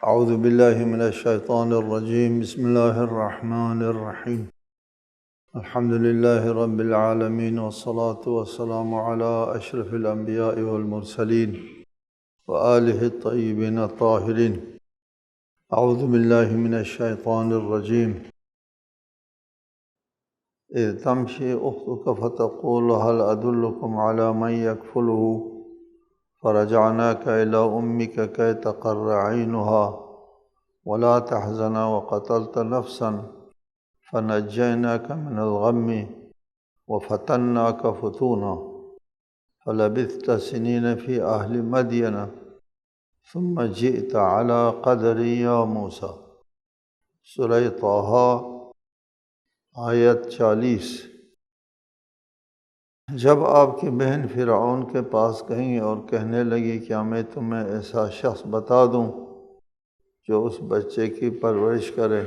اعوذ باللہ من الشیطان الرجیم بسم اللہ الرحمن الرحیم الحمد للہ رب العالمین والصلاة والسلام علی اشرف الانبیاء والمرسلین وآلہ الطیبین الطاہرین۔ اعوذ باللہ من الشیطان الرجیم اذ تمشی اختک فتقول هل ادلکم علی من یکفلہ فرجعناك إلى أمك كي تقر عينها ولا تحزن وقتلت نفسا فنجيناك من الغم وفتناك فتونا فلبثت سنين في أهل مدين ثم جئت على قدر يا موسى۔ سورہ طٰہٰ آیت 40۔ جب آپ کی بہن فرعون کے پاس گئیں اور کہنے لگی کیا میں تمہیں ایسا شخص بتا دوں جو اس بچے کی پرورش کرے،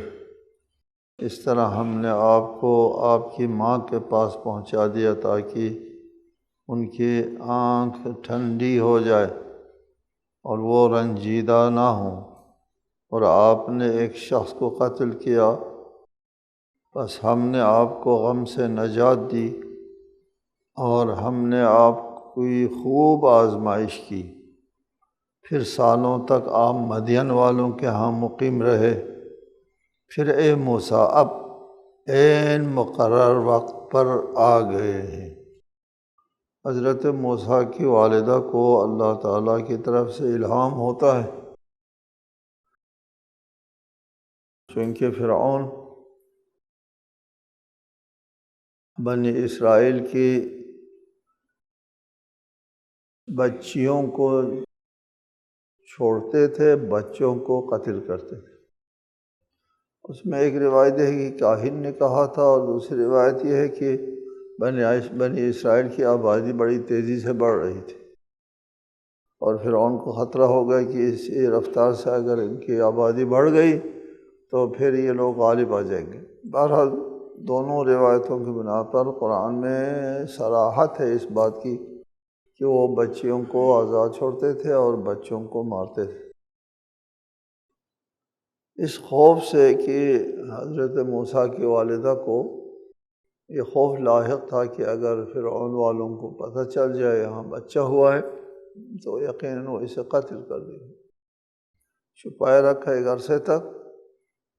اس طرح ہم نے آپ کو آپ کی ماں کے پاس پہنچا دیا تاکہ ان کی آنکھ ٹھنڈی ہو جائے اور وہ رنجیدہ نہ ہوں، اور آپ نے ایک شخص کو قتل کیا، بس ہم نے آپ کو غم سے نجات دی اور ہم نے آپ کی خوب آزمائش کی۔ پھر سالوں تک آپ مدین والوں کے ہاں مقیم رہے۔ پھر اے موسیٰ اب عین مقرر وقت پر آ گئے ہیں۔ حضرت موسیٰ کی والدہ کو اللہ تعالیٰ کی طرف سے الہام ہوتا ہے، چونکہ فرعون بنی اسرائیل کی بچیوں کو چھوڑتے تھے، بچوں کو قتل کرتے تھے۔ اس میں ایک روایت ہے کہ کاہن نے کہا تھا، اور دوسری روایت یہ ہے کہ بنی اسرائیل کی آبادی بڑی تیزی سے بڑھ رہی تھی، اور فرعون کو خطرہ ہو گیا کہ اس رفتار سے اگر ان کی آبادی بڑھ گئی تو پھر یہ لوگ غالب آ جائیں گے۔ بہرحال دونوں روایتوں کی بنا پر قرآن میں صراحت ہے اس بات کی کہ وہ بچیوں کو آزاد چھوڑتے تھے اور بچوں کو مارتے تھے، اس خوف سے کہ حضرت موسیٰ کی والدہ کو یہ خوف لاحق تھا کہ اگر فرعون والوں کو پتہ چل جائے یہاں بچہ ہوا ہے تو یقیناً وہ اسے قتل کر دیں گے۔ چھپائے رکھا ایک عرصے تک،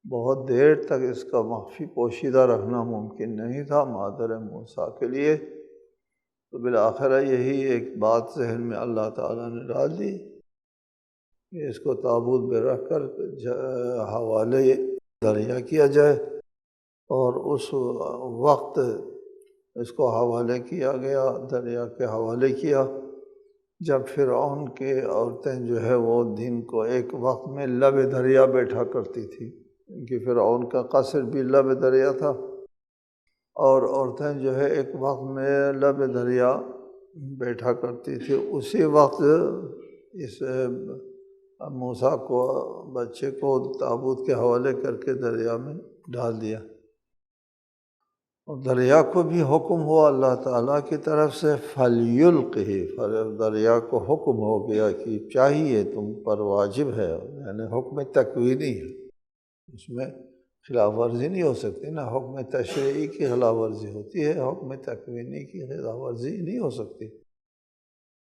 بہت دیر تک اس کا مخفی پوشیدہ رکھنا ممکن نہیں تھا مادر موسیٰ کے لیے، تو بالآخر یہی ایک بات ذہن میں اللہ تعالیٰ نے ڈال دی کہ اس کو تابوت میں رکھ کر حوالے دریا کیا جائے، اور اس وقت اس کو حوالے کیا گیا، دریا کے حوالے کیا جب فرعون کی عورتیں جو ہے وہ دن کو ایک وقت میں لب دریا بیٹھا کرتی تھی، کیونکہ فرعون کا قصر بھی لب دریا تھا، اور عورتیں جو ہے ایک وقت میں لب دریا بیٹھا کرتی تھی۔ اسی وقت اس موسیٰ کو بچے کو تابوت کے حوالے کر کے دریا میں ڈال دیا، اور دریا کو بھی حکم ہوا اللہ تعالیٰ کی طرف سے فَلْيُلْقِهِ، دریا کو حکم ہو گیا کہ چاہیے تم پر واجب ہے، یعنی حکم تکوینی ہے، اس میں خلاف ورزی نہیں ہو سکتی نا، حکم تشریعی کی خلاف ورزی ہوتی ہے، حکم تکوینی کی خلاف ورزی نہیں ہو سکتی۔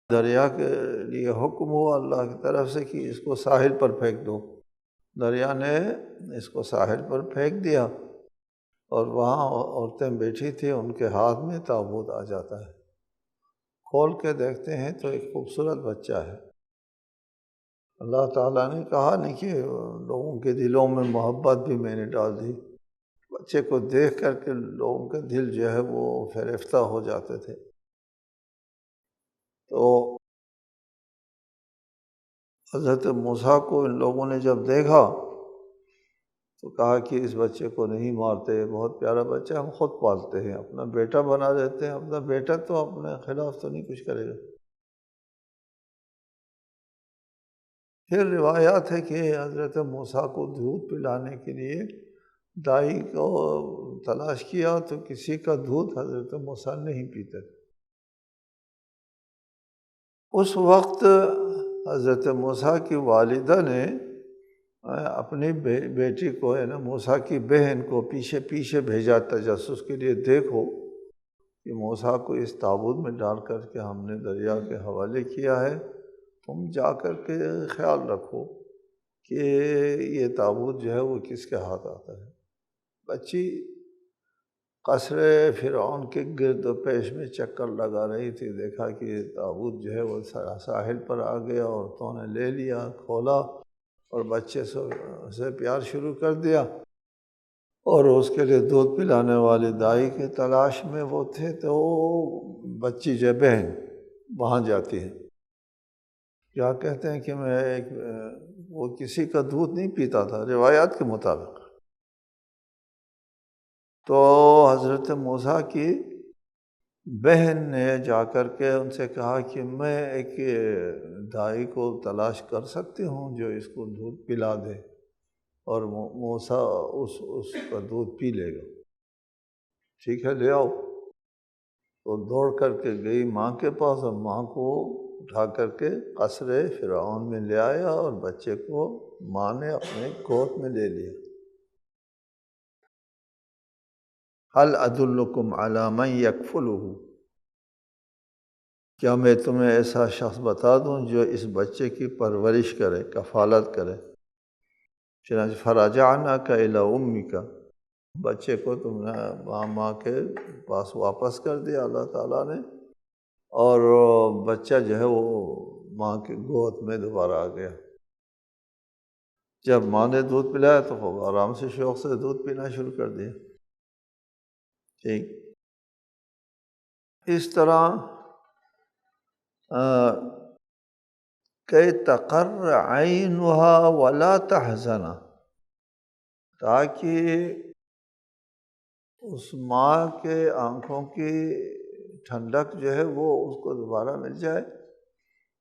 دریا کے لیے حکم ہوا اللہ کی طرف سے کہ اس کو ساحل پر پھینک دو، دریا نے اس کو ساحل پر پھینک دیا، اور وہاں عورتیں بیٹھی تھیں، ان کے ہاتھ میں تابوت آ جاتا ہے، کھول کے دیکھتے ہیں تو ایک خوبصورت بچہ ہے۔ اللہ تعالیٰ نے کہا نہیں کہ لوگوں کے دلوں میں محبت بھی میں نے ڈال دی، بچے کو دیکھ کر کے لوگوں کے دل جو ہے وہ فریفتہ ہو جاتے تھے۔ تو حضرت موسیٰ کو ان لوگوں نے جب دیکھا تو کہا کہ اس بچے کو نہیں مارتے، بہت پیارا بچہ، ہم خود پالتے ہیں، اپنا بیٹا بنا دیتے ہیں، اپنا بیٹا تو اپنے خلاف تو نہیں کچھ کرے گا۔ پھر روایات ہے کہ حضرت موسیٰ کو دودھ پلانے کے لیے دائی کو تلاش کیا تو کسی کا دودھ حضرت موسیٰ نہیں پیتے تھے۔ اس وقت حضرت موسیٰ کی والدہ نے اپنی بیٹی کو ہے نا موسیٰ کی بہن کو پیچھے پیچھے بھیجا تجسس کے لیے، دیکھو کہ موسیٰ کو اس تابوت میں ڈال کر کے ہم نے دریا کے حوالے کیا ہے، تم جا کر کے خیال رکھو کہ یہ تابوت جو ہے وہ کس کے ہاتھ آتا ہے۔ بچی قصر فرعون کے گرد و پیش میں چکر لگا رہی تھی، دیکھا کہ یہ تابوت جو ہے وہ ساحل پر آ گیا، عورتوں نے لے لیا، کھولا اور بچے سے پیار شروع کر دیا، اور اس کے لیے دودھ پلانے والی دائی کی تلاش میں وہ تھے، تو بچی جو بہن وہاں جاتی ہے، کیا کہتے ہیں کہ وہ کسی کا دودھ نہیں پیتا تھا روایات کے مطابق، تو حضرت موسیٰ کی بہن نے جا کر کے ان سے کہا کہ میں ایک دائی کو تلاش کر سکتی ہوں جو اس کو دودھ پلا دے، اور موسیٰ اس کا دودھ پی لے گا۔ ٹھیک ہے، لے آؤ۔ تو دوڑ کر کے گئی ماں کے پاس، اور ماں کو اٹھا کر کے قصر فرعون میں لے آیا، اور بچے کو ماں نے اپنے گود میں لے لیا۔ هل ادلکم علی من یکفلہ، کیا میں تمہیں ایسا شخص بتا دوں جو اس بچے کی پرورش کرے، کفالت کرے؟ چنانچہ فرجعناک الی امک، بچے کو تم نے ماں کے پاس واپس کر دیا اللہ تعالیٰ نے، اور بچہ جو ہے وہ ماں کی گود میں دوبارہ آ گیا۔ جب ماں نے دودھ پلایا تو وہ آرام سے شوق سے دودھ پینا شروع کر دیا۔ ٹھیک اس طرح کہ تقر عینها ولا تحزن، تاکہ اس ماں کے آنکھوں کی ٹھنڈک جو ہے وہ اس کو دوبارہ مل جائے،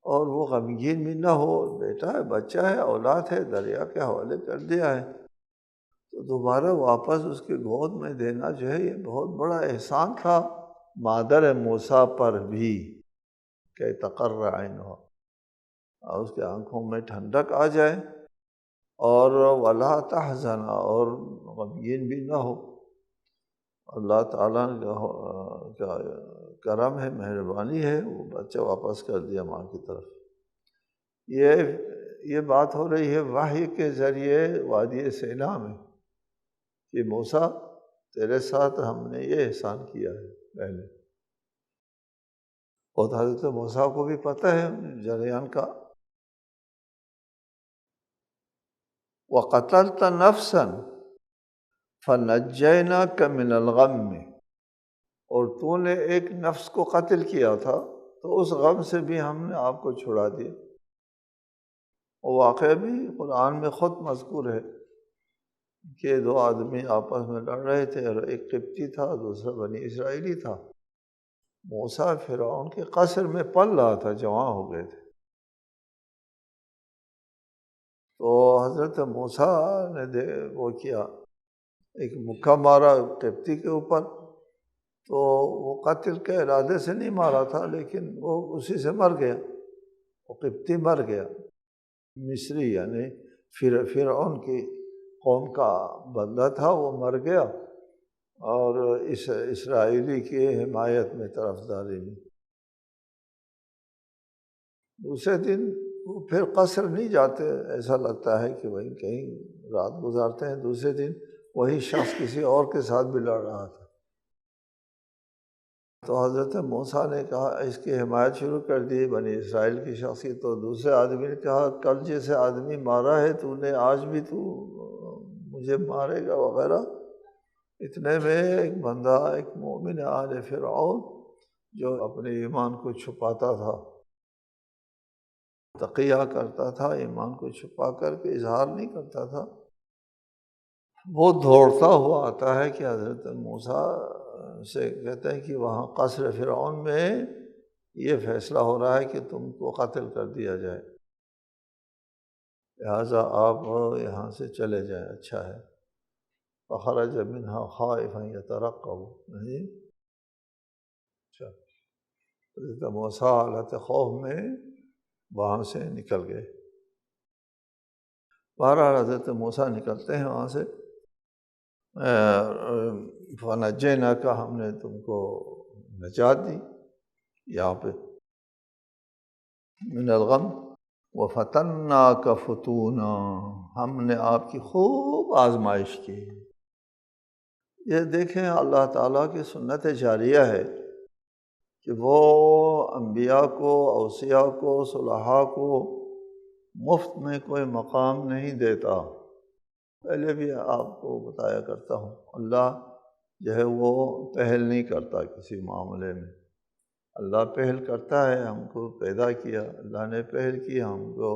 اور وہ غمگین بھی نہ ہو، بیٹا ہے، بچہ ہے، اولاد ہے، دریا کے حوالے کر دیا ہے، تو دوبارہ واپس اس کے گود میں دینا جو ہے یہ بہت بڑا احسان تھا مادر موسیٰ پر بھی، کہ تقر عینها، اور اس کے آنکھوں میں ٹھنڈک آ جائے، اور ولا تحزن، اور غمگین بھی نہ ہو۔ اللہ تعالیٰ کا کرم ہے، مہربانی ہے، وہ بچہ واپس کر دیا ماں کی طرف۔ یہ بات ہو رہی ہے وحی کے ذریعے وادی سینا میں، کہ موسیٰ تیرے ساتھ ہم نے یہ احسان کیا ہے پہلے، اور حضرت موسیٰ کو بھی پتہ ہے جریان کا۔ وَقَتَلْتَ نَفْسًا فَنَجَّيْنَاكَ مِنَ الْغَمِّ، اور تو نے ایک نفس کو قتل کیا تھا تو اس غم سے بھی ہم نے آپ کو چھڑا دیا۔ اور واقعہ بھی قرآن میں خود مذکور ہے کہ دو آدمی آپس میں لڑ رہے تھے، اور ایک قبطی تھا، دوسرا بنی اسرائیلی تھا۔ موسیٰ فرعون کے قصر میں پل رہا تھا، جوان ہو گئے تھے، تو حضرت موسیٰ نے وہ کیا، ایک مکہ مارا قبطی کے اوپر، تو وہ قتل کے ارادے سے نہیں مارا تھا، لیکن وہ اسی سے مر گیا، وہ قبطی مر گیا، مصری یعنی فرعون کی قوم کا بندہ تھا، وہ مر گیا، اور اسرائیلی کی حمایت میں، طرفداری میں۔ دوسرے دن وہ پھر قصر نہیں جاتے، ایسا لگتا ہے کہ وہیں کہیں رات گزارتے ہیں، دوسرے دن وہی شخص کسی اور کے ساتھ بھی لڑ رہا تھا، تو حضرت موسیٰ نے کہا، اس کی حمایت شروع کر دی بنی اسرائیل کی شخص کی، تو دوسرے آدمی نے کہا، کل جیسے آدمی مارا ہے تو نے، آج بھی تو مجھے مارے گا وغیرہ۔ اتنے میں ایک بندہ، ایک مومن آل فرعون جو اپنے ایمان کو چھپاتا تھا، تقیہ کرتا تھا، ایمان کو چھپا کر کے اظہار نہیں کرتا تھا، وہ دوڑتا ہوا آتا ہے کہ حضرت موسیٰ سے کہتے ہیں کہ وہاں قصر فرعون میں یہ فیصلہ ہو رہا ہے کہ تم کو قتل کر دیا جائے، لہٰذا آپ یہاں سے چلے جائیں، اچھا ہے۔ فخرج منها خائفا يترقب، نہیں اچھا، حضرت موسیٰ حالت خوف میں وہاں سے نکل گئے۔ بہرحال حضرت موسیٰ نکلتے ہیں وہاں سے، فنجیناک، ہم نے تم کو نجات دی یہاں پہ من الغم، وفتناک فتونا، ہم نے آپ کی خوب آزمائش کی۔ یہ دیکھیں اللہ تعالیٰ کی سنت جاریہ ہے کہ وہ انبیاء کو، اوصیاء کو، صلحاء کو مفت میں کوئی مقام نہیں دیتا۔ پہلے بھی آپ کو بتایا کرتا ہوں، اللہ جو ہے وہ پہل نہیں کرتا کسی معاملے میں، اللہ پہل کرتا ہے۔ ہم کو پیدا کیا، اللہ نے پہل کی، ہم کو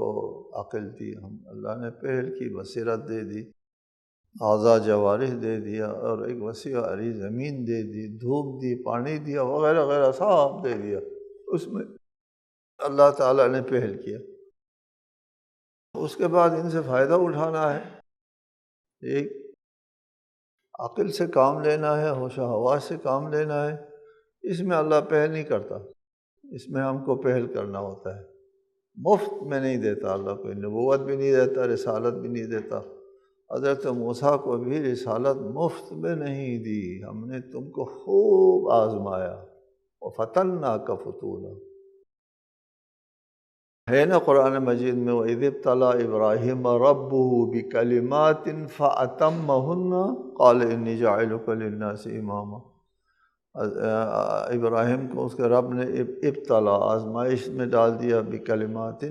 عقل دی، اللہ نے پہل کی، بصیرت دے دی، اعضاء جوارح دے دیا، اور ایک وسیع و عریض زمین دے دی، دھوپ دی، پانی دیا، وغیرہ وغیرہ سب دے دیا، اس میں اللہ تعالیٰ نے پہل کیا۔ اس کے بعد ان سے فائدہ اٹھانا ہے، ایک عقل سے کام لینا ہے، ہوش و حواس سے کام لینا ہے، اس میں اللہ پہل نہیں کرتا، اس میں ہم کو پہل کرنا ہوتا ہے۔ مفت میں نہیں دیتا اللہ، کوئی نبوت بھی نہیں دیتا، رسالت بھی نہیں دیتا۔ حضرت موسیٰ کو بھی رسالت مفت میں نہیں دی، ہم نے تم کو خوب آزمایا، وفتناک فتونا، ہے نا قرآن مجید میں، وَإِذِ ابْتَلَىٰ إِبْرَاهِيمَ رَبُّهُ بِكَلِمَاتٍ فَأَتَمَّهُنَّ قَالَ إِنِّي جَاعِلُكَ لِلنَّاسِ إِمَامًا۔ ابراہیم کو اس کے رب نے ابتلا، آزمائش میں ڈال دیا، بکلمات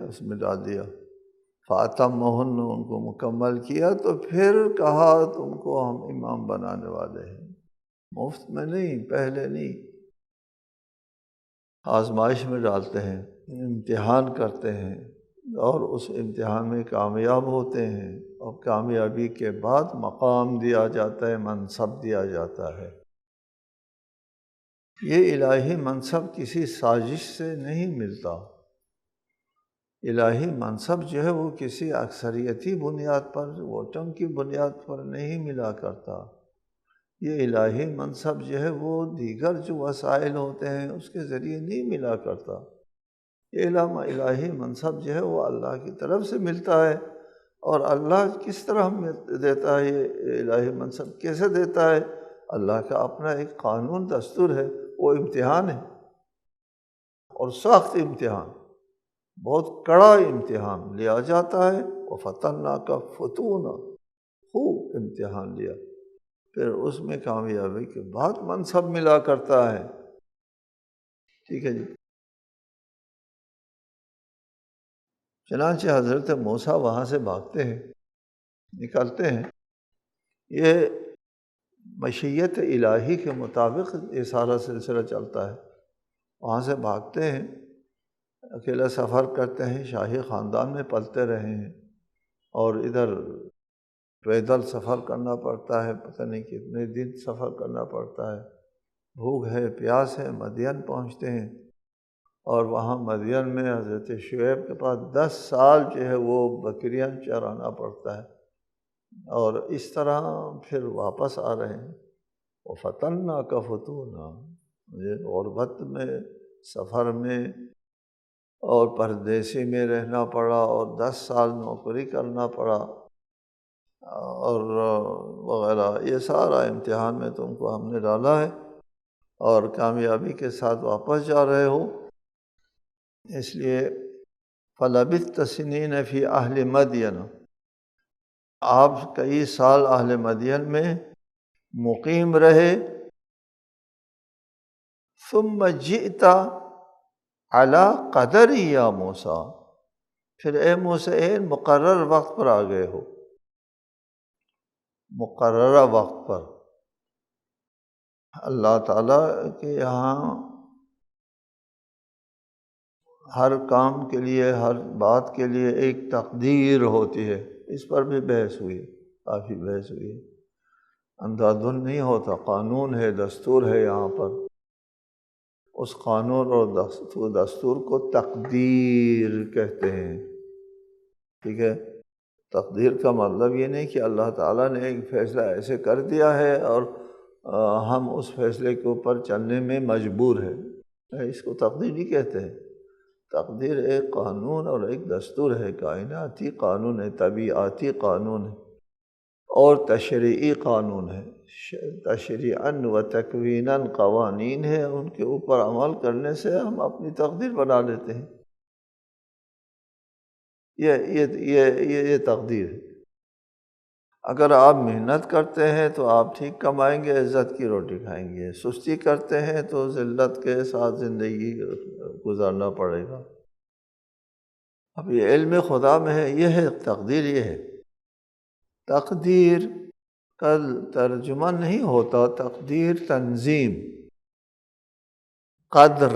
اس میں ڈال دیا، فَأَتَمَّهُنَّ ان کو مکمل کیا، تو پھر کہا تم کو ہم امام بنانے والے ہیں۔ مفت میں نہیں، پہلے نہیں، آزمائش میں ڈالتے ہیں، امتحان کرتے ہیں، اور اس امتحان میں کامیاب ہوتے ہیں، اور کامیابی کے بعد مقام دیا جاتا ہے، منصب دیا جاتا ہے۔ یہ الہی منصب کسی سازش سے نہیں ملتا، الہی منصب جو ہے وہ کسی اکثریتی بنیاد پر، ووٹوں کی بنیاد پر نہیں ملا کرتا۔ یہ الہی منصب جو ہے وہ دیگر جو وسائل ہوتے ہیں اس کے ذریعے نہیں ملا کرتا۔ یہ الہی منصب جو ہے وہ اللہ کی طرف سے ملتا ہے، اور اللہ کس طرح دیتا ہے یہ الہی منصب، کیسے دیتا ہے؟ اللہ کا اپنا ایک قانون دستور ہے، وہ امتحان ہے، اور سخت امتحان، بہت کڑا امتحان لیا جاتا ہے۔ وَفَتَنَّاكَ فُتُونًا، خوب امتحان لیا، پھر اس میں کامیابی کے بعد منصب ملا کرتا ہے۔ ٹھیک ہے جی۔ چنانچہ حضرت موسیٰ وہاں سے بھاگتے ہیں، نکلتے ہیں، یہ مشیت الہی کے مطابق یہ سارا سلسلہ چلتا ہے۔ وہاں سے بھاگتے ہیں، اکیلا سفر کرتے ہیں، شاہی خاندان میں پلتے رہے ہیں، اور ادھر پیدل سفر کرنا پڑتا ہے، پتہ نہیں کتنے دن سفر کرنا پڑتا ہے، بھوک ہے، پیاس ہے، مدین پہنچتے ہیں، اور وہاں مدین میں حضرت شعیب کے پاس 10 سال جو ہے وہ بکریاں چرانا پڑتا ہے، اور اس طرح پھر واپس آ رہے ہیں۔ وَفَتَنَّاكَ فُتُونًا، مجھے غربت میں، سفر میں، اور پردیسی میں رہنا پڑا، اور 10 سال نوکری کرنا پڑا، اور وغیرہ، یہ سارا امتحان میں تم کو ہم نے ڈالا ہے، اور کامیابی کے ساتھ واپس جا رہے ہو۔ اس لیے فَلَبِثْتَ سِنِينَ فِي أَهْلِ مَدْيَنَ، آپ کئی سال اہل مدین میں مقیم رہے۔ ثُمَّ جِئْتَ عَلَىٰ قَدَرِ یا موسیٰ، پھر اے موسیٰ مقرر وقت پر آ گئے ہو، مقررہ وقت پر۔ اللہ تعالیٰ کے یہاں ہر کام کے لیے، ہر بات کے لیے ایک تقدیر ہوتی ہے، اس پر بھی بحث ہوئی، کافی بحث ہوئی۔ اندھا دھند نہیں ہوتا، قانون ہے، دستور ہے یہاں پر، اس قانون اور دستور کو تقدیر کہتے ہیں۔ ٹھیک ہے، تقدیر کا مطلب یہ نہیں کہ اللہ تعالیٰ نے ایک فیصلہ ایسے کر دیا ہے اور ہم اس فیصلے کے اوپر چلنے میں مجبور ہیں، اس کو تقدیر نہیں کہتے ہیں۔ تقدیر ایک قانون اور ایک دستور ہے، کائناتی قانون ہے، طبیعاتی قانون ہے اور تشریعی قانون ہے۔ تشریعاً و تکویناً قوانین ہیں، ان کے اوپر عمل کرنے سے ہم اپنی تقدیر بنا لیتے ہیں۔ یہ تقدیر ہے۔ اگر آپ محنت کرتے ہیں تو آپ ٹھیک کمائیں گے، عزت کی روٹی کھائیں گے، سستی کرتے ہیں تو ذلت کے ساتھ زندگی گزارنا پڑے گا۔ اب یہ علم خدا میں ہے، یہ ہے تقدیر، یہ ہے تقدیر کا ترجمہ نہیں ہوتا، تقدیر تنظیم، قدر،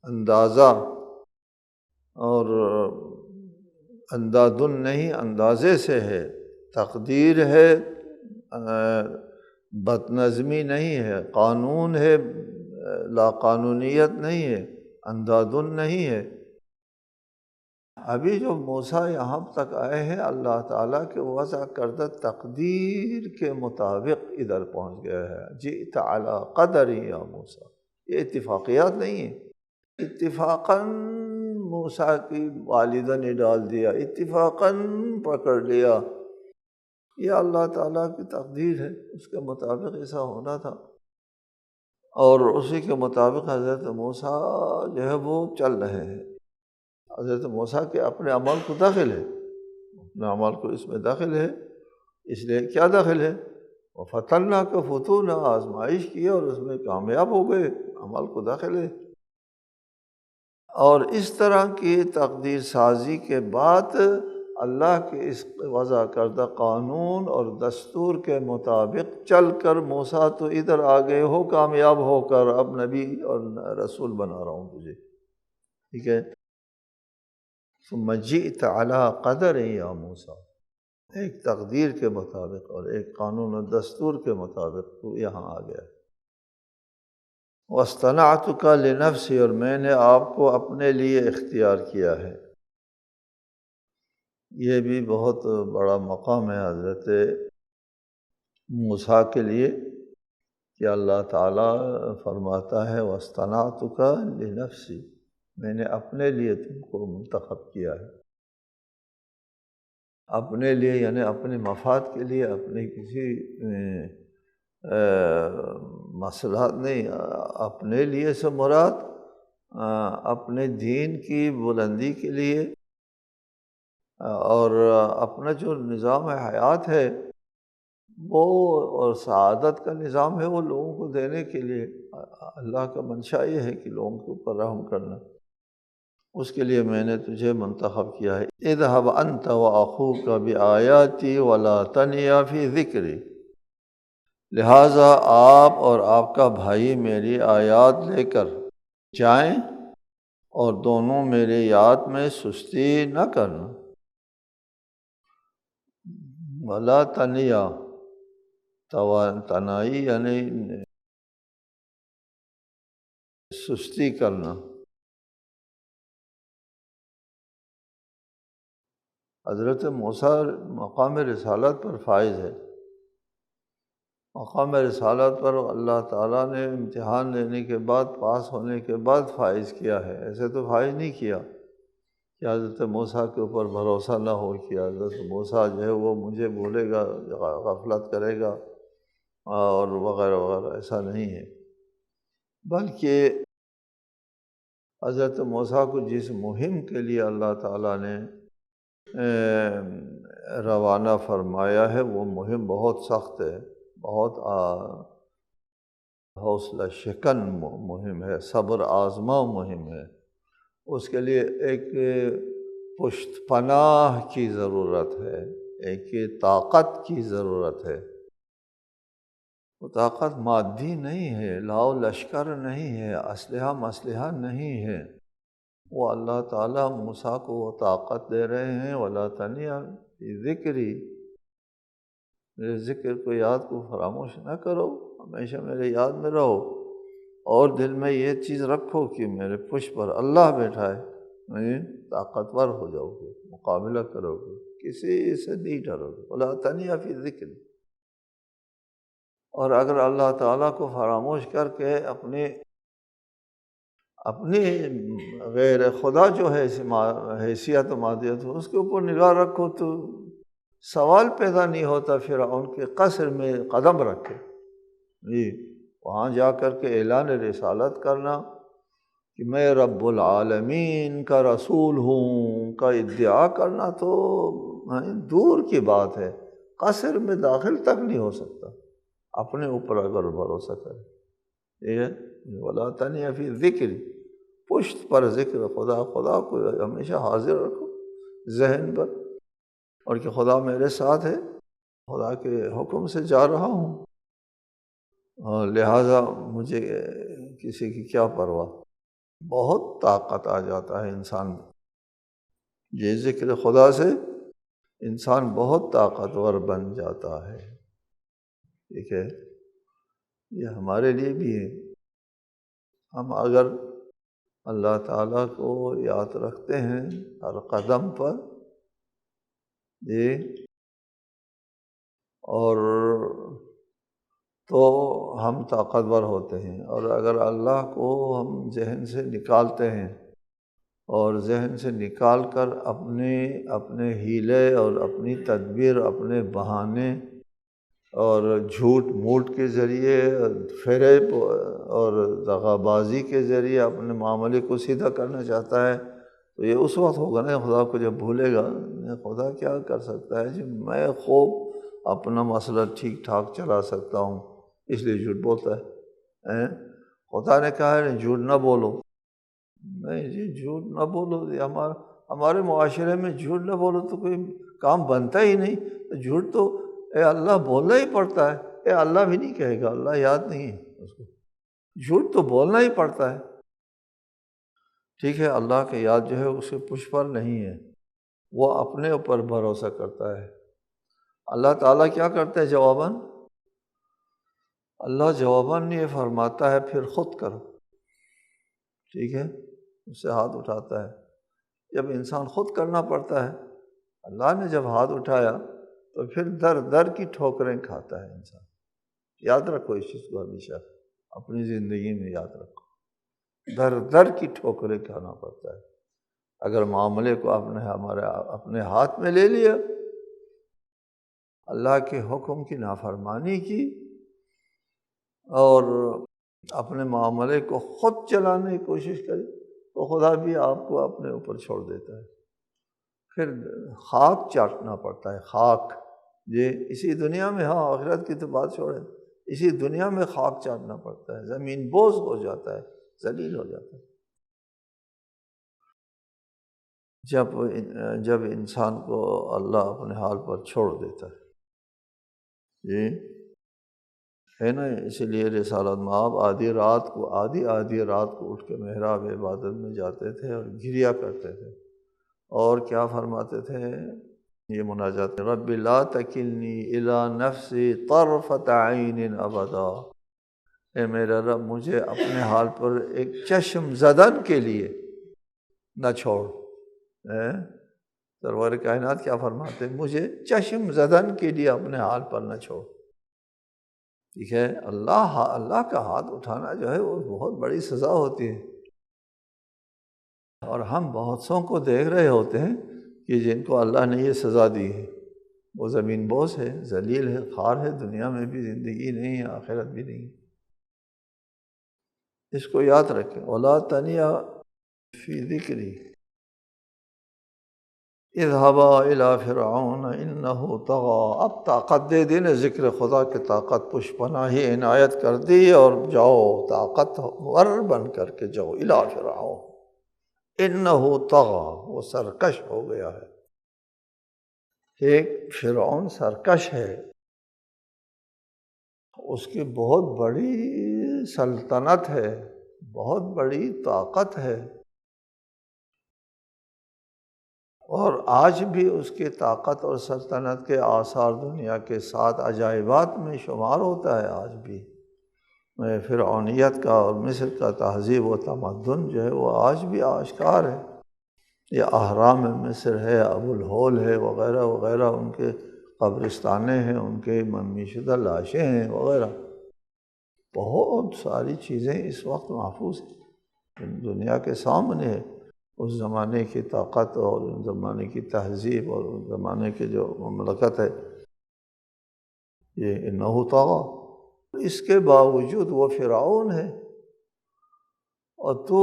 اندازہ، اور اندادن نہیں، اندازے سے ہے۔ تقدیر ہے، بد نظمی نہیں ہے، قانون ہے، لا قانونیت نہیں ہے، اندادن نہیں ہے۔ ابھی جو موسیٰ یہاں تک آئے ہیں، اللہ تعالیٰ کے وضع کردہ تقدیر کے مطابق ادھر پہنچ گئے ہیں۔ جئت علی قدر یا موسیٰ، یہ اتفاقیات نہیں ہیں۔ اتفاقاً موسیٰ کی والدہ نے ڈال دیا، اتفاقاً پکڑ لیا، یہ اللہ تعالیٰ کی تقدیر ہے، اس کے مطابق ایسا ہونا تھا، اور اسی کے مطابق حضرت موسیٰ جو ہے وہ چل رہے ہیں۔ حضرت موسیٰ کے اپنے عمل کو داخل ہے، اپنے عمل کو اس میں داخل ہے، اس لیے کیا داخل ہے؟ وَفَتَنَّاكَ فُتُونًا، آزمائش کی اور اس میں کامیاب ہو گئے، عمل کو داخل ہے۔ اور اس طرح کی تقدیر سازی کے بعد اللہ کے اس وضع کردہ قانون اور دستور کے مطابق چل کر موسیٰ تو ادھر آ گئے ہو کامیاب ہو کر، اب نبی اور رسول بنا رہا ہوں تجھے، ٹھیک ہے۔ ثم جئت علی قدر یا موسیٰ، ایک تقدیر کے مطابق اور ایک قانون و دستور کے مطابق تو یہاں آ گیا۔ وَاصْطَنَعْتُكَ لِنَفْسِي، اور میں نے آپ کو اپنے لیے اختیار کیا ہے۔ یہ بھی بہت بڑا مقام ہے حضرت موسیٰ کے لیے کہ اللہ تعالیٰ فرماتا ہے وَاصْطَنَعْتُكَ لِنَفْسِي، میں نے اپنے لیے تم کو منتخب کیا ہے۔ اپنے لیے یعنی اپنے مفاد کے لیے، اپنے کسی مصلحت نہیں، اپنے لیے سے مراد اپنے دین کی بلندی کے لیے، اور اپنا جو نظام حیات ہے وہ اور سعادت کا نظام ہے وہ لوگوں کو دینے کے لیے۔ اللہ کا منشا یہ ہے کہ لوگوں کے اوپر رحم کرنا، اس کے لیے میں نے تجھے منتخب کیا ہے۔ اذهب انت واخوك بآیاتی ولا تنیا فی ذکری، لہٰذا آپ اور آپ کا بھائی میری آیات لے کر جائیں اور دونوں میرے یاد میں سستی نہ کرنا۔ ولا تنیا، تنائی یعنی سستی کرنا۔ حضرت موسیٰ مقام رسالت پر فائز ہے، مقام رسالت پر اللہ تعالیٰ نے امتحان لینے کے بعد، پاس ہونے کے بعد فائز کیا ہے، ایسے تو فائز نہیں کیا کہ حضرت موسیٰ کے اوپر بھروسہ نہ ہو کہ حضرت موسیٰ جو ہے وہ مجھے بھولے گا، غفلت کرے گا اور وغیرہ وغیرہ، ایسا نہیں ہے۔ بلکہ حضرت موسیٰ کو جس مہم کے لیے اللہ تعالیٰ نے روانہ فرمایا ہے وہ مہم بہت سخت ہے، بہت حوصلہ شکن مہم ہے، صبر آزما مہم ہے۔ اس کے لیے ایک پشت پناہ کی ضرورت ہے، ایک طاقت کی ضرورت ہے۔ وہ طاقت مادی نہیں ہے، لاؤ لشکر نہیں ہے، اسلحہ نہیں ہے، وہ اللہ تعالیٰ موسیٰ کو وہ طاقت دے رہے ہیں۔ ولا تنیا فی ذکری، میرے ذکر کو، یاد کو فراموش نہ کرو، ہمیشہ میرے یاد میں رہو، اور دل میں یہ چیز رکھو کہ میرے پشت پر اللہ بیٹھا ہے، میں طاقتور ہو جاؤ گے، مقابلہ کرو گے، کسی سے نہیں ڈرو گے۔ ولا تنیا فی ذکری، اور اگر اللہ تعالیٰ کو فراموش کر کے اپنے اپنی غیر خدا جو ہے حیثیت و مادیت ہو اس کے اوپر نگاہ رکھو تو سوال پیدا نہیں ہوتا فرعون کے قصر میں قدم رکھے جی وہاں جا کر کے اعلان رسالت کرنا کہ میں رب العالمین کا رسول ہوں کا ادعا کرنا تو دور کی بات ہے، قصر میں داخل تک نہیں ہو سکتا اپنے اوپر اگر بھروسہ کرے۔ یہ ولا تنیا فی ذکر، پشت پر ذکر خدا، خدا کو ہمیشہ حاضر رکھو ذہن پر، اور کہ خدا میرے ساتھ ہے، خدا کے حکم سے جا رہا ہوں، اور لہٰذا مجھے کسی کی کیا پرواہ۔ بہت طاقت آ جاتا ہے انسان میں، یہ ذکر خدا سے انسان بہت طاقتور بن جاتا ہے۔ ٹھیک ہے، یہ ہمارے لیے بھی ہے، ہم اگر اللہ تعالیٰ کو یاد رکھتے ہیں ہر قدم پر یہ، اور تو ہم طاقتور ہوتے ہیں، اور اگر اللہ کو ہم ذہن سے نکالتے ہیں اور ذہن سے نکال کر اپنے ہیلے اور اپنی تدبیر، اپنے بہانے اور جھوٹ موٹ کے ذریعے، فریب اور دغا بازی کے ذریعے اپنے معاملے کو سیدھا کرنا چاہتا ہے تو یہ اس وقت ہوگا نا خدا کو جب بھولے گا۔ خدا کیا کر سکتا ہے جی، میں خوب اپنا مسئلہ ٹھیک ٹھاک چلا سکتا ہوں، اس لیے جھوٹ بولتا ہے۔ خدا نے کہا ہے جھوٹ نہ بولو، نہیں جی جھوٹ نہ بولو، ہمارے معاشرے میں جھوٹ نہ بولو تو کوئی کام بنتا ہی نہیں، جھوٹ تو اے اللہ بولنا ہی پڑتا ہے، اے اللہ بھی نہیں کہے گا، اللہ یاد نہیں ہے اس کو، جھوٹ تو بولنا ہی پڑتا ہے۔ ٹھیک ہے، اللہ کی یاد جو ہے اس کے پشت پر نہیں ہے، وہ اپنے اوپر بھروسہ کرتا ہے۔ اللہ تعالیٰ کیا کرتا ہے جواباً؟ اللہ جواباً یہ فرماتا ہے پھر خود کرو۔ ٹھیک ہے، اس سے ہاتھ اٹھاتا ہے۔ جب انسان خود کرنا پڑتا ہے، اللہ نے جب ہاتھ اٹھایا تو پھر در در کی ٹھوکریں کھاتا ہے انسان۔ یاد رکھو اس چیز کو، ہمیشہ اپنی زندگی میں یاد رکھو، در در کی ٹھوکریں کھانا پڑتا ہے اگر معاملے کو اپنے ہاتھ میں لے لیا، اللہ کے حکم کی نافرمانی کی اور اپنے معاملے کو خود چلانے کی کوشش کری تو خدا بھی آپ کو اپنے اوپر چھوڑ دیتا ہے۔ پھر خاک چاٹنا پڑتا ہے، خاک، یہ اسی دنیا میں، ہاں آخرت کی تو بات چھوڑیں، اسی دنیا میں خاک چاٹنا پڑتا ہے، زمین بوس ہو جاتا ہے، ذلیل ہو جاتا ہے۔ جب انسان کو اللہ اپنے حال پر چھوڑ دیتا ہے، جی ہے نا، اسی لیے رسالت میں آپ آدھی رات کو اٹھ کے محراب عبادت میں جاتے تھے اور گریا کرتے تھے، اور کیا فرماتے تھے یہ مناجات، رب لا تکلنی الی نفسی طرفۃ عین ابدا، اے میرا رب مجھے اپنے حال پر ایک چشم زدن کے لیے نہ چھوڑ۔ سرور کائنات کیا فرماتے ہیں، مجھے چشم زدن کے لیے اپنے حال پر نہ چھوڑ۔ ٹھیک ہے، اللہ کا ہاتھ اٹھانا جو ہے وہ بہت بڑی سزا ہوتی ہے، اور ہم بہت سوں کو دیکھ رہے ہوتے ہیں کہ جن کو اللہ نے یہ سزا دی ہے وہ زمین بوس ہے، ذلیل ہے، خوار ہے، دنیا میں بھی زندگی نہیں ہے، آخرت بھی نہیں۔ اس کو یاد رکھیں، وَلَا تَنِيَا فِي ذِكْرِي اذهبا إلى فرعون إنه طغى۔ اب طاقت دے دی نے ذکر خدا کی طاقت پشت پناہی عنایت کر دی، اور جاؤ طاقتور بن کر کے جاؤ إلى فرعون إنه طغى، وہ سرکش ہو گیا ہے۔ ایک فرعون سرکش ہے، اس کی بہت بڑی سلطنت ہے، بہت بڑی طاقت ہے، اور آج بھی اس کی طاقت اور سلطنت کے آثار دنیا کے 7 عجائبات میں شمار ہوتا ہے۔ آج بھی فرعونیت کا اور مصر کا تہذیب و تمدن جو ہے وہ آج بھی آشکار ہے۔ یہ اہرام مصر ہے، ابو الہول ہے، وغیرہ وغیرہ، ان کے قبرستانیں ہیں، ان کے ممی شدہ لاشیں ہیں وغیرہ، بہت ساری چیزیں اس وقت محفوظ ہیں۔ دنیا کے سامنے ہے، اس زمانے کی طاقت اور اس زمانے کی تہذیب اور اس زمانے کی جو مملکت ہے، یہ انہ طغیٰ۔ اس کے باوجود وہ فرعون ہے، اور تو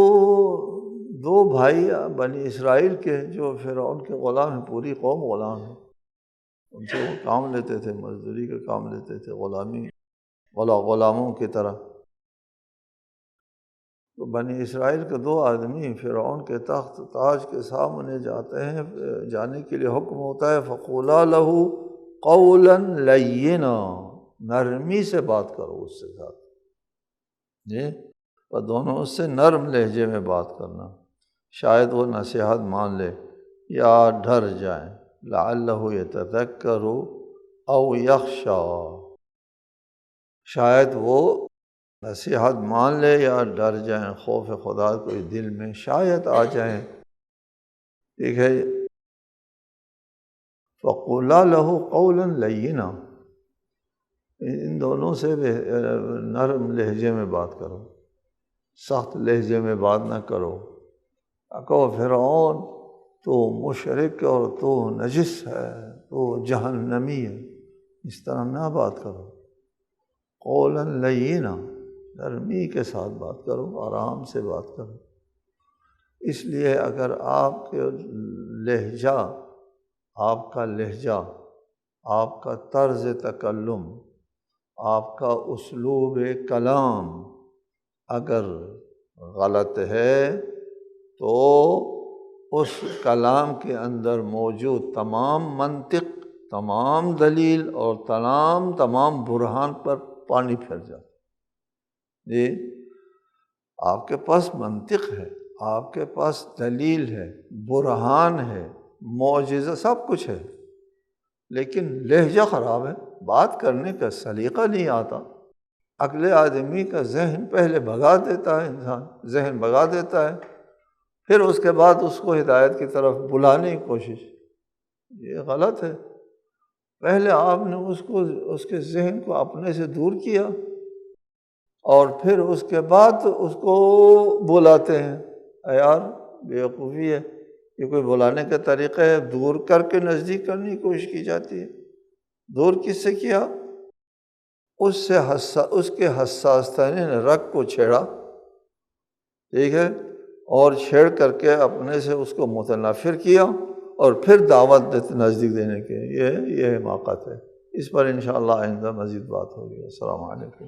دو بھائی بنی اسرائیل کے جو فرعون کے غلام ہیں، پوری قوم غلام ہے، ان سے وہ کام لیتے تھے، مزدوری کا کام لیتے تھے، غلاموں کی طرح۔ تو بنی اسرائیل کے دو آدمی فرعون کے تخت تاج کے سامنے جاتے ہیں، جانے کے لیے حکم ہوتا ہے، فقولا لہو قولا لینا، نرمی سے بات کرو اس سے ساتھ جی، اور دونوں اس سے نرم لہجے میں بات کرنا، شاید وہ نصیحت مان لے یا ڈر جائیں، لعلہ یتذکر او یخشی، شاید وہ نصیحت مان لے یا ڈر جائیں، خوف خدا کوئی دل میں شاید آ جائیں، ٹھیک ہے۔ فقولا لہو قولا لینا، ان دونوں سے نرم لہجے میں بات کرو، سخت لہجے میں بات نہ کرو۔ کہو فرعون تو مشرک اور تو نجس ہے، تو جہنمی ہے، اس طرح نہ بات کرو، قولا لینا، نرمی کے ساتھ بات کرو، آرام سے بات کرو۔ اس لیے اگر آپ کا لہجہ، آپ کا طرز تکلم، آپ کا اسلوب کلام اگر غلط ہے تو اس کلام کے اندر موجود تمام منطق، تمام دلیل اور تمام برہان پر پانی پھر جاتا جی۔ آپ کے پاس منطق ہے، آپ کے پاس دلیل ہے، برہان ہے، معجزہ، سب کچھ ہے، لیکن لہجہ خراب ہے، بات کرنے کا سلیقہ نہیں آتا۔ اگلے آدمی کا ذہن پہلے بھگا دیتا ہے، انسان ذہن بھگا دیتا ہے، پھر اس کے بعد اس کو ہدایت کی طرف بلانے کی کوشش، یہ غلط ہے۔ پہلے آپ نے اس کے ذہن کو اپنے سے دور کیا، اور پھر اس کے بعد اس کو بلاتے ہیں۔ اے یار بیوقوفی ہے، یہ کوئی بلانے کا طریقہ ہے؟ دور کر کے نزدیک کرنے کی کوشش کی جاتی ہے۔ دور کس سے کیا؟ اس کے حساس ترین رگ کو چھیڑا، ٹھیک ہے، اور چھیڑ کر کے اپنے سے اس کو متنفر کیا، اور پھر دعوت نزدیک دینے کے، یہ حماقت ہے۔ اس پر انشاءاللہ آئندہ مزید بات ہوگی۔ السلام علیکم۔